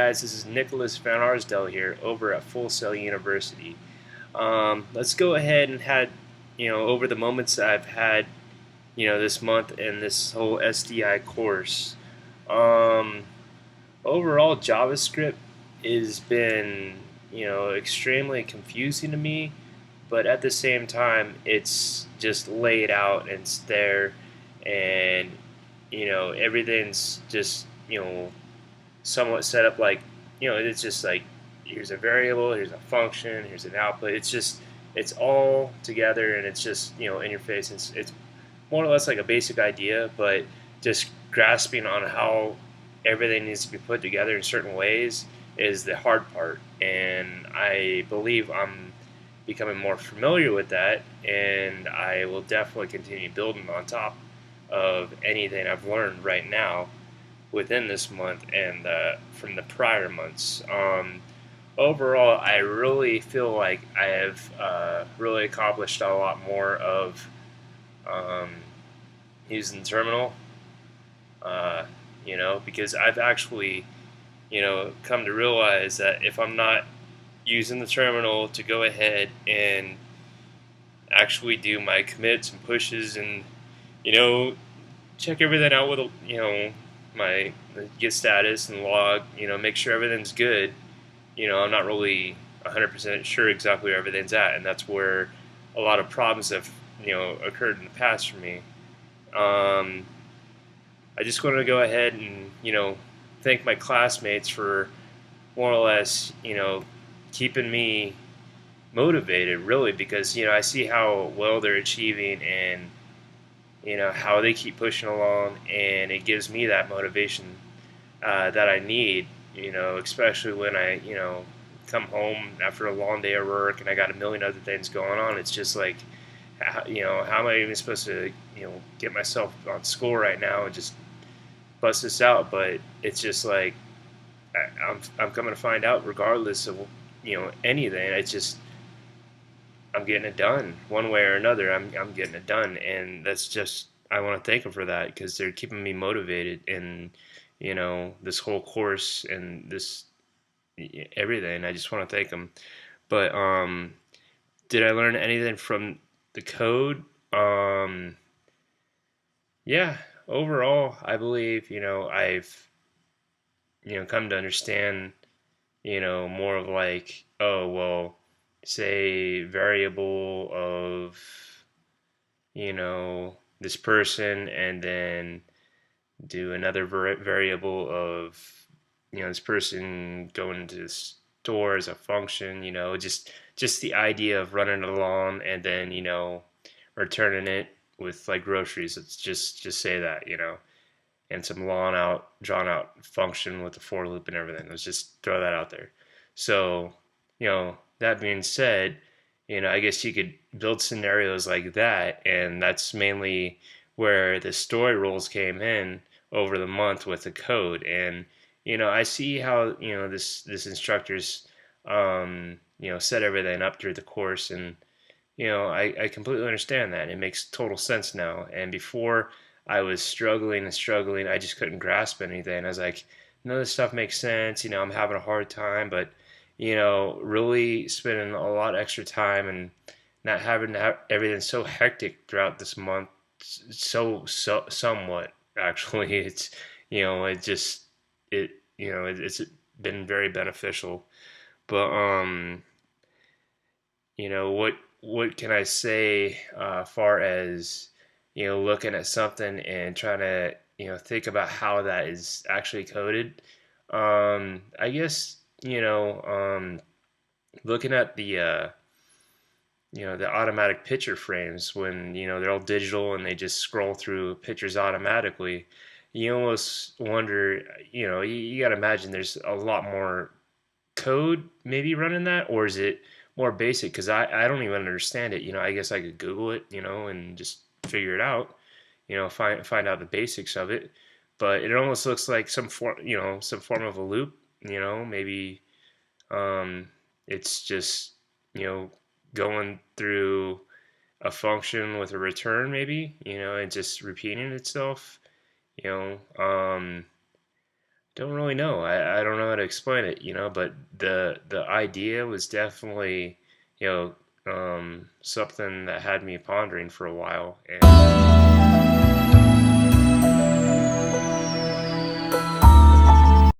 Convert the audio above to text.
guys? This is Nicholas Van Arsdale here over at Full Sail University. Let's go ahead and had over the moments I've had this month in this whole SDI course. Um, Overall, JavaScript has been extremely confusing to me, but at the same time, it's just laid out and it's there, and everything's just somewhat set up like it's just like here's a variable, here's a function, here's an output. It's all together, and it's just in your face. It's more or less like a basic idea, but just grasping on how everything needs to be put together in certain ways is the hard part. And I believe I'm becoming more familiar with that, and I will definitely continue building on top of anything I've learned right now within this month and from the prior months. Overall, I really feel like I have really accomplished a lot more of um, using the terminal, because I've actually, come to realize that if I'm not using the terminal to go ahead and actually do my commits and pushes and, you know, check everything out with, my git status and log, make sure everything's good. I'm not really 100% sure exactly where everything's at, and that's where a lot of problems have, occurred in the past for me. Um, I just want to go ahead and, thank my classmates for more or less, keeping me motivated, really, because, I see how well they're achieving and, how they keep pushing along, and it gives me that motivation that I need, especially when I, come home after a long day of work and I got a million other things going on. It's just like, how am I even supposed to, get myself on school right now and just bust this out? But it's just like, I'm coming to find out, regardless of, anything, it's just, I'm getting it done one way or another. I'm getting it done, and that's just, I want to thank them for that because they're keeping me motivated in this whole course and this everything. I just want to thank them. But did I learn anything from the code? Um, yeah, overall, I believe I've come to understand more of like, oh well, say variable of this person, and then do another variable of this person going into the store as a function. Just the idea of running it along and then returning it with like groceries. Let's just say that and some drawn out function with the for loop and everything. Let's just throw that out there. So that being said, I guess you could build scenarios like that, and that's mainly where the story rules came in over the month with the code. And I see how this instructor's set everything up through the course, and I completely understand that. It makes total sense now. And before, I was struggling and struggling. I just couldn't grasp anything. I was like, none of this stuff makes sense. I'm having a hard time. But really spending a lot of extra time and not having to have everything so hectic throughout this month, so somewhat actually, it's it just it's been very beneficial. But what can I say, far as looking at something and trying to think about how that is actually coded? I guess looking at the automatic picture frames when they're all digital and they just scroll through pictures automatically. You almost wonder, you got to imagine there's a lot more code maybe running that, or is it more basic? Because I don't even understand it. I guess I could Google it, and just figure it out. Find out the basics of it. But it almost looks like some form of a loop. Maybe it's just you know going through a function with a return, maybe and just repeating itself. You know, um, Don't really know. I don't know how to explain it, but the idea was definitely, something that had me pondering for a while. And